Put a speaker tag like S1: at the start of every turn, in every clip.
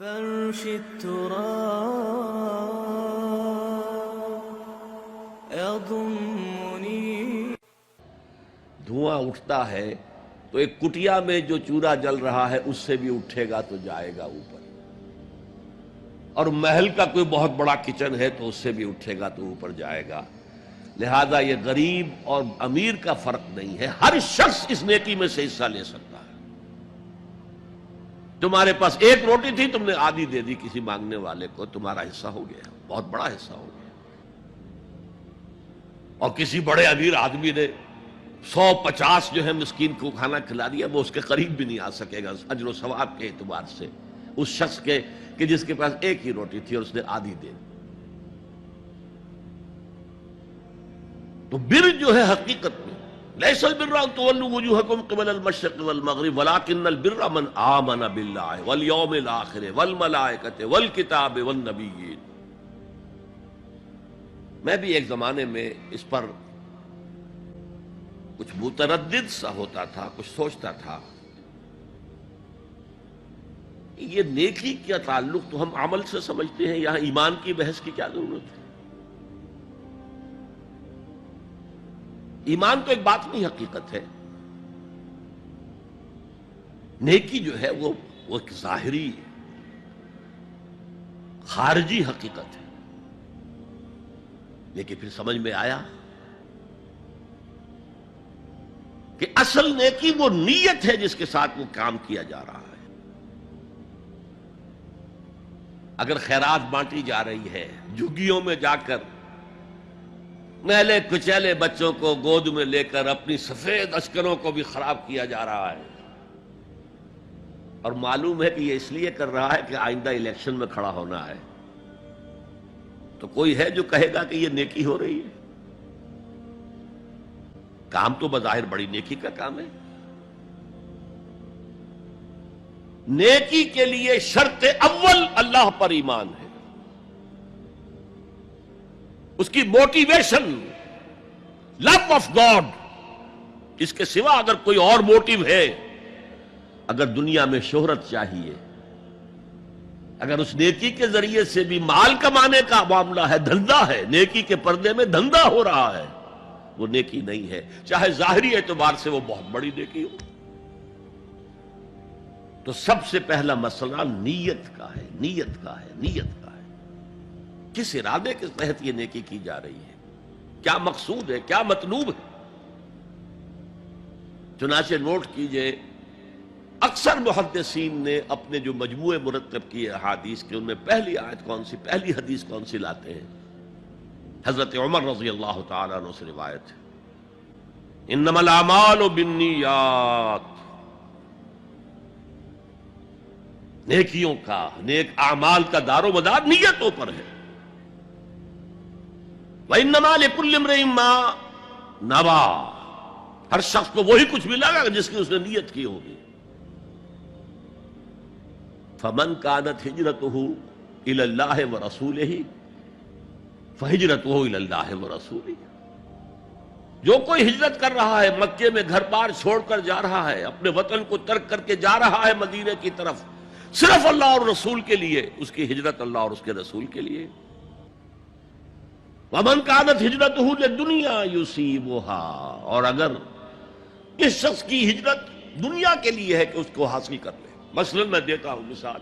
S1: فرش التراب يضمني.
S2: دھواں اٹھتا ہے تو ایک کٹیا میں جو چورا جل رہا ہے اس سے بھی اٹھے گا تو جائے گا اوپر، اور محل کا کوئی بہت بڑا کچن ہے تو اس سے بھی اٹھے گا تو اوپر جائے گا. لہذا یہ غریب اور امیر کا فرق نہیں ہے، ہر شخص اس نیکی میں سے حصہ لے سکتا ہے. تمہارے پاس ایک روٹی تھی، تم نے آدھی دے دی کسی مانگنے والے کو، تمہارا حصہ ہو گیا، بہت بڑا حصہ ہو گیا. اور کسی بڑے امیر آدمی نے 150 جو ہے مسکین کو کھانا کھلا دیا، وہ اس کے قریب بھی نہیں آ سکے گا اجر و ثواب کے اعتبار سے اس شخص کے کہ جس کے پاس ایک ہی روٹی تھی اور اس نے آدھی دے دی. تو بر جو ہے حقیقت میں لیس البر ان تولوا وجوهکم قبل المشرق والمغرب ولکن البر من آمن باللہ والیوم الآخر والملائکۃ والکتاب والنبیین. میں بھی ایک زمانے میں اس پر کچھ متردد سا ہوتا تھا، کچھ سوچتا تھا یہ نیکی کا تعلق تو ہم عمل سے سمجھتے ہیں، یہاں ایمان کی بحث کی کیا ضرورت ہے؟ ایمان تو ایک باطنی حقیقت ہے، نیکی جو ہے وہ ایک ظاہری خارجی حقیقت ہے. لیکن پھر سمجھ میں آیا کہ اصل نیکی وہ نیت ہے جس کے ساتھ وہ کام کیا جا رہا ہے. اگر خیرات بانٹی جا رہی ہے، جھگیوں میں جا کر میلے کچیلے بچوں کو گود میں لے کر اپنی سفید اشکروں کو بھی خراب کیا جا رہا ہے، اور معلوم ہے کہ یہ اس لیے کر رہا ہے کہ آئندہ الیکشن میں کھڑا ہونا ہے، تو کوئی ہے جو کہے گا کہ یہ نیکی ہو رہی ہے؟ کام تو بظاہر بڑی نیکی کا کام ہے. نیکی کے لیے شرط اول اللہ پر ایمان ہے، اس کی موٹیویشن لو آف گاڈ. اس کے سوا اگر کوئی اور موٹیو ہے، اگر دنیا میں شہرت چاہیے، اگر اس نیکی کے ذریعے سے بھی مال کمانے کا معاملہ ہے، دھندا ہے، نیکی کے پردے میں دھندا ہو رہا ہے، وہ نیکی نہیں ہے، چاہے ظاہری اعتبار سے وہ بہت بڑی نیکی ہو. تو سب سے پہلا مسئلہ نیت کا ہے، نیت کا ہے، نیت کا ہے. کس ارادے کے تحت یہ نیکی کی جا رہی ہے، کیا مقصود ہے، کیا مطلوب ہے. چنانچہ نوٹ کیجئے، اکثر محدثین نے اپنے جو مجموعے مرتب کیے احادیث کے، ان میں پہلی آیت کون سی، پہلی حدیث کون سی لاتے ہیں؟ حضرت عمر رضی اللہ تعالیٰ عنہ سے روایت ہے، انما الاعمال بالنیات. نیکیوں کا، نیک اعمال کا دار و مدار نیتوں پر ہے. وَإِنَّمَا لِكُلِّ امْرِئٍ مَّا نَوَىٰ. ہر شخص کو وہی کچھ ملے گا جس کی اس نے نیت کی ہوگی. فَمَنْ كَانَتْ هِجْرَتُهُ إِلَى اللَّهِ وَرَسُولِهِ فَهِجْرَتُهُ إِلَى اللَّهِ وَرَسُولِهِ. جو کوئی ہجرت کر رہا ہے، مکے میں گھر بار چھوڑ کر جا رہا ہے، اپنے وطن کو ترک کر کے جا رہا ہے مدینے کی طرف، صرف اللہ اور رسول کے لیے، اس کی ہجرت اللہ اور اس کے رسول کے لیے. وَمَنْ كَانَتْ هِجْرَتُهُ لِلدُّنْيَا يُصِيبُهَا. اور اگر اس شخص کی ہجرت دنیا کے لیے ہے کہ اس کو حاصل کر لے. مثلا میں دیتا ہوں مثال،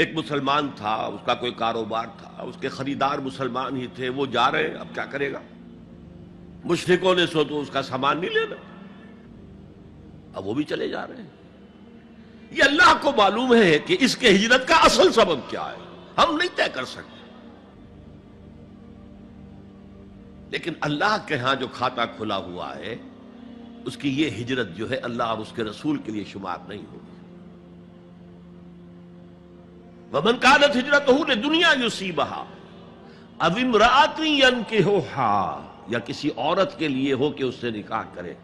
S2: ایک مسلمان تھا، اس کا کوئی کاروبار تھا، اس کے خریدار مسلمان ہی تھے، وہ جا رہے ہیں، اب کیا کرے گا؟ مشرکوں نے سو تو اس کا سامان نہیں لینا، اب وہ بھی چلے جا رہے ہیں. یہ اللہ کو معلوم ہے کہ اس کے ہجرت کا اصل سبب کیا ہے، ہم نہیں طے کر سکتے. لیکن اللہ کے ہاں جو کھاتا کھلا ہوا ہے، اس کی یہ ہجرت جو ہے اللہ اور اس کے رسول کے لیے شمار نہیں ہوگی. وَمَنْ كَانَتْ هِجْرَتُهُ لِدُنْيَا يُصِيبُهَا أَوِ امْرَأَةٍ يَنكِحُهَا. یا کسی عورت کے لیے ہو کہ اس سے نکاح کرے.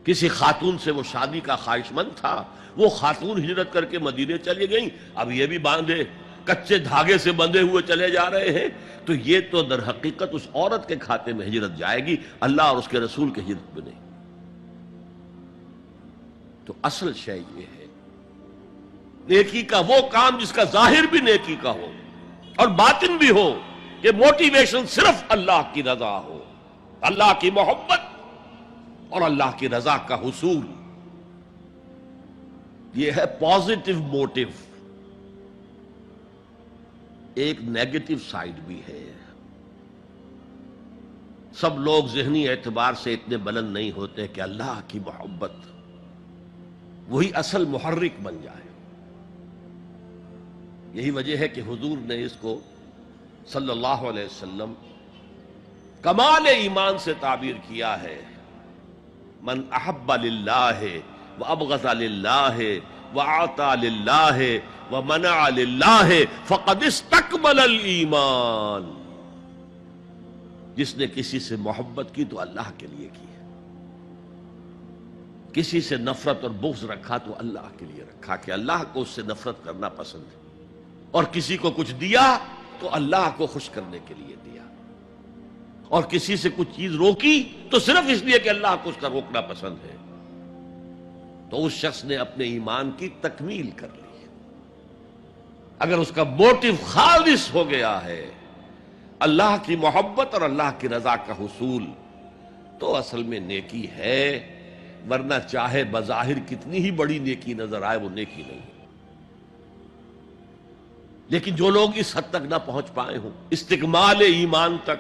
S2: کسی خاتون سے وہ شادی کا خواہش مند تھا، وہ خاتون ہجرت کر کے مدینے چلی گئیں، اب یہ بھی باندھے کچے دھاگے سے بندھے ہوئے چلے جا رہے ہیں، تو یہ تو در حقیقت اس عورت کے کھاتے میں ہجرت جائے گی، اللہ اور اس کے رسول کی ہجرت میں نہیں. تو اصل شے یہ ہے نیکی کا وہ کام جس کا ظاہر بھی نیکی کا ہو اور باطن بھی ہو، کہ موٹیویشن صرف اللہ کی رضا ہو، اللہ کی محبت اور اللہ کی رضا کا حصول. یہ ہے پازیٹو موٹیو. ایک نیگیٹو سائیڈ بھی ہے. سب لوگ ذہنی اعتبار سے اتنے بلند نہیں ہوتے کہ اللہ کی محبت وہی اصل محرک بن جائے. یہی وجہ ہے کہ حضور نے اس کو صلی اللہ علیہ وسلم کمال ایمان سے تعبیر کیا ہے. من احب للہ وابغض للہ وعطا للہ ومنع للہ فقد استکمل الایمان. جس نے کسی سے محبت کی تو اللہ کے لیے کی ہے، کسی سے نفرت اور بغض رکھا تو اللہ کے لیے رکھا، کہ اللہ کو اس سے نفرت کرنا پسند ہے. اور کسی کو کچھ دیا تو اللہ کو خوش کرنے کے لیے دیا، اور کسی سے کچھ چیز روکی تو صرف اس لیے کہ اللہ کو اس کا روکنا پسند ہے. تو اس شخص نے اپنے ایمان کی تکمیل کر لی. اگر اس کا موٹیو خالص ہو گیا ہے اللہ کی محبت اور اللہ کی رضا کا حصول، تو اصل میں نیکی ہے. ورنہ چاہے بظاہر کتنی ہی بڑی نیکی نظر آئے، وہ نیکی نہیں. لیکن جو لوگ اس حد تک نہ پہنچ پائے ہوں، استکمال ایمان تک،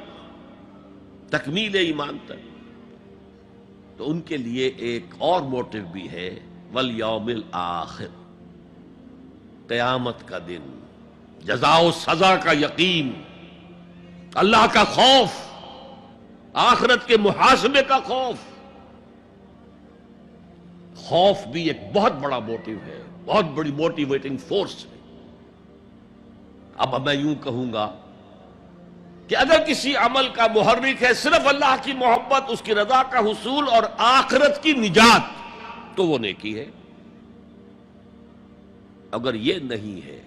S2: تکمیل ایمان تک، تو ان کے لیے ایک اور موٹیو بھی ہے، والیوم الآخر، قیامت کا دن، جزا و سزا کا یقین، اللہ کا خوف، آخرت کے محاسبے کا خوف. خوف بھی ایک بہت بڑا موٹیو ہے، بہت بڑی موٹیویٹنگ فورس ہے. اب میں یوں کہوں گا کہ اگر کسی عمل کا محرک ہے صرف اللہ کی محبت، اس کی رضا کا حصول اور آخرت کی نجات، تو وہ نیکی ہے. اگر یہ نہیں ہے،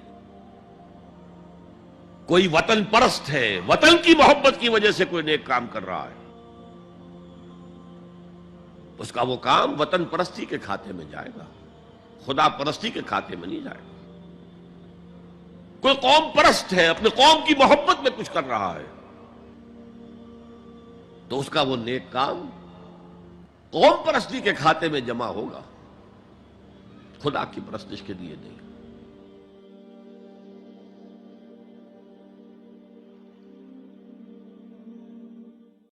S2: کوئی وطن پرست ہے، وطن کی محبت کی وجہ سے کوئی نیک کام کر رہا ہے، اس کا وہ کام وطن پرستی کے کھاتے میں جائے گا، خدا پرستی کے کھاتے میں نہیں جائے گا. کوئی قوم پرست ہے، اپنے قوم کی محبت میں کچھ کر رہا ہے، تو اس کا وہ نیک کام قوم پرستی کے کھاتے میں جمع ہوگا، خدا کی پرستش کے لیے نہیں.